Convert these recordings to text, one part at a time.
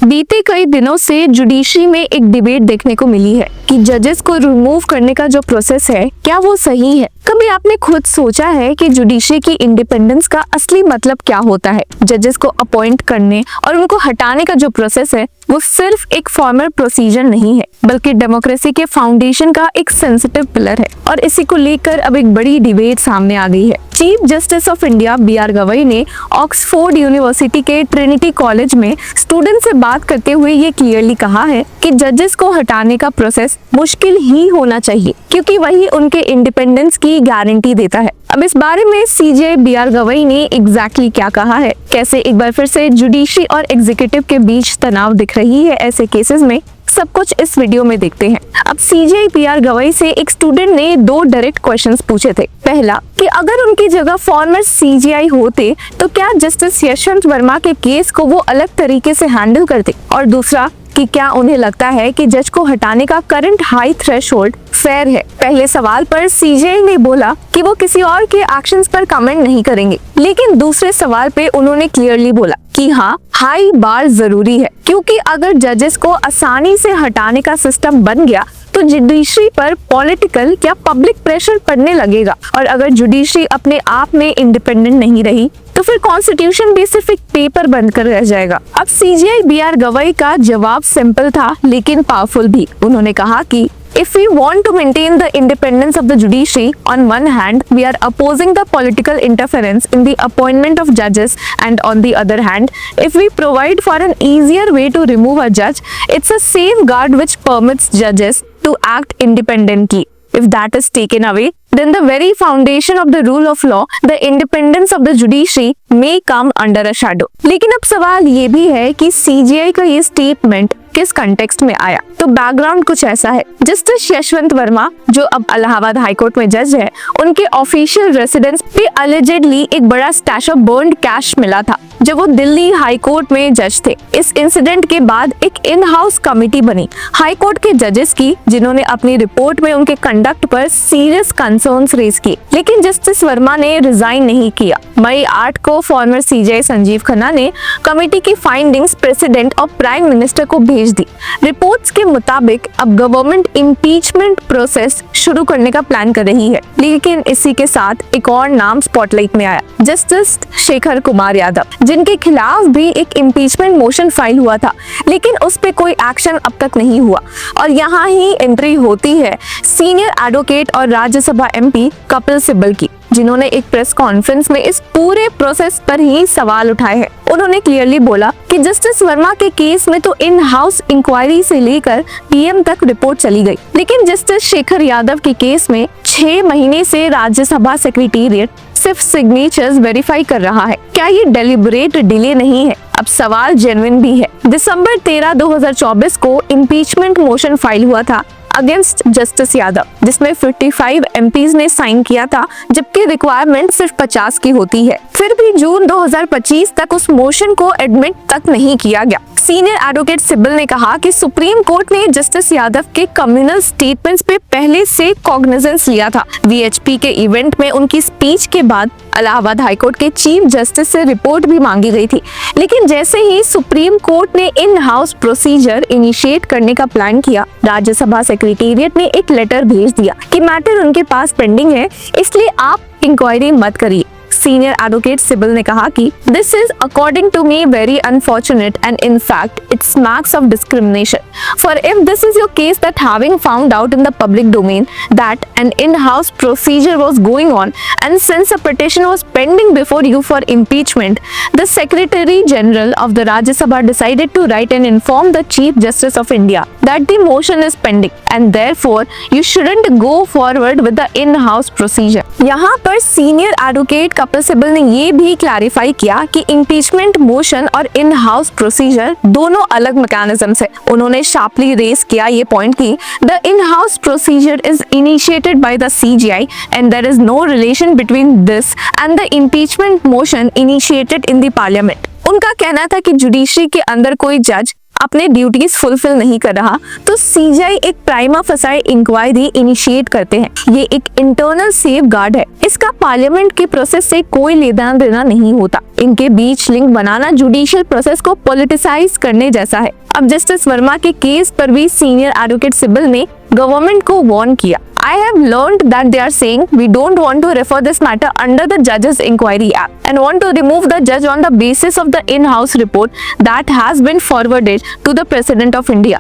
बीते कई दिनों से जुडिशरी में एक डिबेट देखने को मिली है कि जजेस को रिमूव करने का जो प्रोसेस है क्या वो सही है। कभी आपने खुद सोचा है कि जुडिशरी की इंडिपेंडेंस का असली मतलब क्या होता है? जजेस को अपॉइंट करने और उनको हटाने का जो प्रोसेस है वो सिर्फ एक फॉर्मल प्रोसीजर नहीं है, बल्कि डेमोक्रेसी के फाउंडेशन का एक सेंसिटिव पिलर है। और इसी को लेकर अब एक बड़ी डिबेट सामने आ गई है। Chief justice of India B.R. Gavai ने ऑक्सफोर्ड यूनिवर्सिटी के ट्रिनिटी कॉलेज में स्टूडेंट से बात करते हुए ये क्लियरली कहा है कि जजेस को हटाने का प्रोसेस मुश्किल ही होना चाहिए, क्योंकि वही उनके इंडिपेंडेंस की गारंटी देता है। अब इस बारे में CJ B.R. गवई ने एग्जैक्टली क्या कहा है, कैसे एक बार फिर से जुडिशरी और एग्जीक्यूटिव के बीच तनाव दिख रही है ऐसे केसेस में, सब कुछ इस वीडियो में देखते हैं। अब CJ B.R. गवई से एक स्टूडेंट ने 2 डायरेक्ट क्वेश्चंस पूछे थे। पहला कि अगर उनकी जगह फॉर्मर CJI होते तो क्या जस्टिस यशवंत वर्मा के केस को वो अलग तरीके से हैंडल करते, और दूसरा कि क्या उन्हें लगता है कि जज को हटाने का करंट हाई थ्रेशोल्ड फेयर है। पहले सवाल पर CJI ने बोला कि वो किसी और के एक्शंस पर कमेंट नहीं करेंगे, लेकिन दूसरे सवाल पे उन्होंने क्लियरली बोला कि हाँ, हाई बार जरूरी है, क्योंकि अगर जजेस को आसानी से हटाने का सिस्टम बन गया तो जुडिशरी पर पॉलिटिकल या पब्लिक प्रेशर पड़ने लगेगा, और अगर जुडिशरी अपने आप में इंडिपेंडेंट नहीं रही तो फिर कॉन्स्टिट्यूशन भी सिर्फ एक पेपर बनकर रह जाएगा। अब CJ B.R. गवई का जवाब सिंपल था लेकिन पावरफुल भी। उन्होंने कहा कि if we want to maintain the independence of the judiciary, on one hand, we are opposing the political interference in the appointment of judges, and on the other hand, if we provide for an easier way to remove a judge, it's a safeguard which permits judges to act independently. If that is taken away, then the very foundation of the rule of law, the independence of the judiciary, may come under a shadow. लेकिन अब सवाल ये भी है कि CJI का ये statement किस कंटेक्स्ट में आया। तो बैकग्राउंड कुछ ऐसा है। जस्टिस यशवंत वर्मा, जो अब इलाहाबाद हाईकोर्ट में जज है, उनके ऑफिशियल रेसिडेंस पे अलिजेडली एक बड़ा स्टैश ऑफ बर्न्ड कैश मिला था जब वो दिल्ली हाई कोर्ट में जज थे। इस इंसिडेंट के बाद एक इन हाउस कमेटी बनी हाई कोर्ट के जजेस की, जिन्होंने अपनी रिपोर्ट में उनके कंडक्ट पर सीरियस कंसर्न्स रेज किए, लेकिन जस्टिस वर्मा ने रिजाइन नहीं किया। मई 8 को फॉर्मर CJI संजीव खन्ना ने कमेटी की फाइंडिंग्स प्रेसिडेंट और प्राइम मिनिस्टर को भेज दी। रिपोर्ट्स के मुताबिक अब गवर्नमेंट इम्पीचमेंट प्रोसेस शुरू करने का प्लान कर रही है, लेकिन इसी के साथ एक और नाम स्पॉटलाइट में आया, जस्टिस शेखर कुमार यादव, जिनके खिलाफ भी एक इम्पीचमेंट मोशन फाइल हुआ था, लेकिन उस पे कोई एक्शन अब तक नहीं हुआ। और यहाँ ही एंट्री होती है सीनियर एडवोकेट और राज्यसभा MP कपिल सिब्बल की, जिन्होंने एक प्रेस कॉन्फ्रेंस में इस पूरे प्रोसेस पर ही सवाल उठाए हैं। उन्होंने क्लियरली बोला कि जस्टिस वर्मा के केस में तो इन हाउस इंक्वायरी से लेकर PM तक रिपोर्ट चली गई, लेकिन जस्टिस शेखर यादव के केस में 6 महीने से राज्यसभा सेक्रेटेरिएट सिर्फ सिग्नेचर्स वेरीफाई कर रहा है। क्या ये डेलिबरेट डिले नहीं है? अब सवाल जेन्युइन भी है। दिसंबर 13, 2024 को इम्पीचमेंट मोशन फाइल हुआ था अगेंस्ट जस्टिस यादव, जिसमें 55 MPs ने साइन किया था, जबकि रिक्वायरमेंट सिर्फ 50 की होती है। फिर भी जून 2025 तक उस मोशन को एडमिट तक नहीं किया गया। सीनियर एडवोकेट सिब्बल ने कहा कि सुप्रीम कोर्ट ने जस्टिस यादव के कम्युनल स्टेटमेंट्स पे पहले से कॉग्निजेंस लिया था। VHP के इवेंट में उनकी स्पीच के बाद इलाहाबाद हाईकोर्ट के चीफ जस्टिस से रिपोर्ट भी मांगी गई थी, लेकिन जैसे ही सुप्रीम कोर्ट ने इन हाउस प्रोसीजर इनिशिएट करने का प्लान किया, राज्यसभा सेक्रेटेरिएट ने एक लेटर भेज दिया कि मैटर उनके पास पेंडिंग है, इसलिए आप इंक्वायरी मत करिए। सीनियर एडवोकेट सिब्बल ने कहा कि this is according to me very unfortunate and in fact it's marks of discrimination, for if this is your case that having found out in the public domain that an in-house procedure was going on, and since a petition was pending before you for impeachment, the Secretary General of the Rajya Sabha decided to write and inform the Chief Justice of India that the motion is pending, and therefore you shouldn't go forward with the in-house procedure. यहाँ पर senior advocate Kapil Sibal ने ये भी clarify किया कि impeachment motion और in house procedure दोनों अलग मैकेनिज्म्स है। उन्होंने शार्पली रेस किया ये पॉइंट कि the in house procedure is initiated by the CJI and there is no relation between this and the impeachment motion initiated in the parliament. उनका कहना था कि जुडिशरी के अंदर कोई जज अपने ड्यूटीज फुलफिल नहीं कर रहा तो सीजीआई एक प्राइमा फेसाई इंक्वायरी इनिशिएट करते हैं। ये एक इंटरनल सेफगार्ड है। इसका पार्लियामेंट के प्रोसेस से कोई लेना देना नहीं होता। इनके बीच लिंक बनाना जुडिशियल प्रोसेस को पॉलिटिसाइज करने जैसा है। अब जस्टिस वर्मा के केस पर भी सीनियर एडवोकेट सिब्बल ने गवर्नमेंट को वार्न किया। I have learned that they are saying we don't want to refer this matter under the Judges Inquiry Act and want to remove the judge on the basis of the in-house report that has been forwarded to the President of India.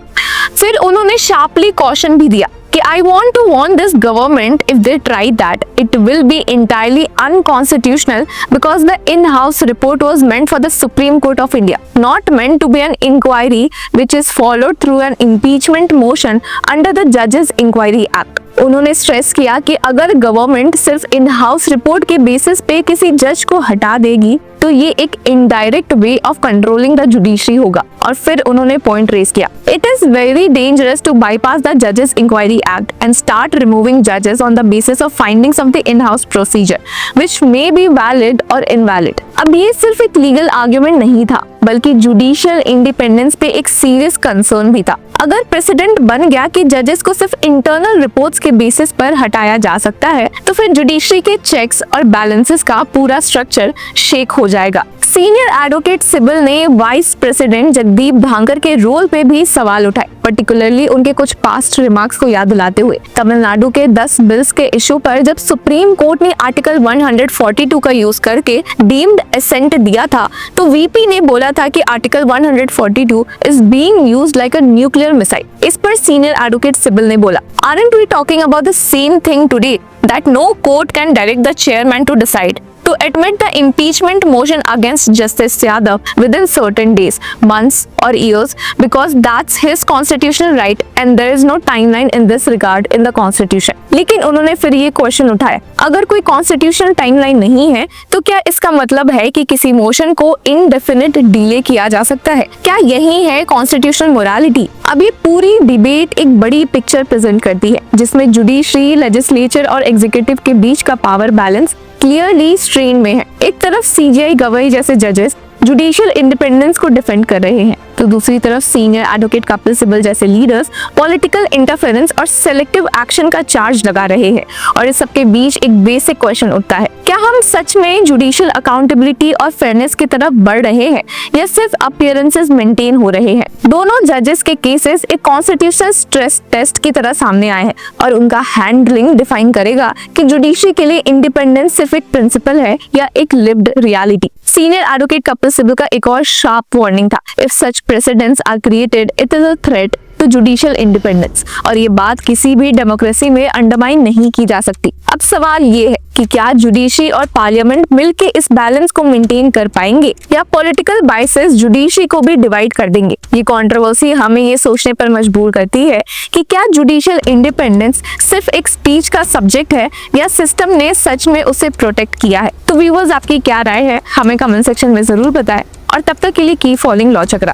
फिर उन्होंने sharply caution भी दिया कि I want to warn this government if they try that it will be entirely unconstitutional because the in-house report was meant for the Supreme Court of India, not meant to be an inquiry which is followed through an impeachment motion under the Judges Inquiry Act. उन्होंने stress किया कि अगर government सिर्फ in house report के basis पे किसी जज को हटा देगी तो ये एक indirect way of controlling the judiciary होगा। और फिर उन्होंने पॉइंट रेज किया, it is very dangerous to bypass the जजेस inquiry act and start removing जजेस on the basis of findings of the in house procedure which may be valid और invalid. अब ये सिर्फ एक लीगल आर्ग्यूमेंट नहीं था बल्कि जुडिशियल इंडिपेंडेंस पे एक सीरियस कंसर्न भी था। अगर प्रेसिडेंट बन गया कि जजेस को सिर्फ इंटरनल रिपोर्ट्स के बेसिस पर हटाया जा सकता है तो फिर जुडिशरी के चेक्स और बैलेंसेस का पूरा स्ट्रक्चर शेक हो जाएगा। सीनियर एडवोकेट सिब्बल ने वाइस प्रेसिडेंट जगदीप धांकर के रोल पे भी सवाल उठाए, पर्टिकुलरली उनके कुछ पास्ट रिमार्क्स को याद दिलाते हुए। तमिलनाडु के 10 बिल्स के इशू पर जब सुप्रीम कोर्ट ने आर्टिकल 142 का यूज करके डीम्ड असेंट दिया था तो वीपी ने बोला था कि article 142 is being used like a nuclear missile. इस पर सीनियर एडवोकेट सिब्बल ने बोला, aren't we talking about the same thing today that no court can direct the chairman to decide to admit the impeachment motion against Justice Yadav within certain days, months or years because that's his constitutional right and there is no timeline in this regard in the constitution. लेकिन उन्होंने फिर ये question उठाया, अगर कोई constitutional timeline नहीं है तो क्या इसका मतलब है कि किसी मोशन को इनडेफिनिट डिले किया जा सकता है? क्या यही है कॉन्स्टिट्यूशनल मोरालिटी? अब ये पूरी डिबेट एक बड़ी पिक्चर प्रेजेंट करती है जिसमें जुडिशरी, लेजिस्लेचर और एग्जीक्यूटिव के बीच का पावर बैलेंस क्लियरली स्ट्रेन में है। एक तरफ सीजीआई गवाही जैसे जजेस जुडिशियल इंडिपेंडेंस को डिफेंड कर रहे हैं तो दूसरी तरफ सीनियर एडवोकेट कपिल सिब्बल जैसे लीडर्स पॉलिटिकल इंटरफेरेंस और सेलेक्टिव एक्शन का चार्ज लगा रहे हैं। और इस सबके बीच एक बेसिक क्वेश्चन उठता है, क्या हम सच में जुडिशियल अकाउंटेबिलिटी और फेयरनेस की तरफ बढ़ रहे हैं या सिर्फ अपीयरेंसेस मेंटेन हो रहे हैं? दोनों जजेस के केसेस एक कॉन्स्टिट्यूशनल स्ट्रेस टेस्ट की तरह सामने आए हैं और उनका हैंडलिंग डिफाइन करेगा कि जुडिशरी के लिए इंडिपेंडेंस सिर्फ एक प्रिंसिपल है या एक lived reality. Senior advocate Kapil Sibal का एक और शार्प वार्निंग था, if such precedents are created it is a threat to judicial independence और ये बात किसी भी डेमोक्रेसी में अंडरमाइन नहीं की जा सकती। अब सवाल ये है कि क्या जुडिशरी और पार्लियामेंट मिलके इस बैलेंस को मेंटेन कर पाएंगे या पॉलिटिकल बाइसेस जुडिशरी को भी डिवाइड कर देंगे? ये कंट्रोवर्सी हमें ये सोचने पर मजबूर करती है कि क्या जुडिशियल इंडिपेंडेंस सिर्फ एक स्पीच का सब्जेक्ट है या सिस्टम ने सच में उसे प्रोटेक्ट किया है? तो व्यूअर्स, आपकी क्या राय है हमें कमेंट सेक्शन में जरूर बताएं और तब तक के लिए कीप फॉलोइंग लॉ चक्रा।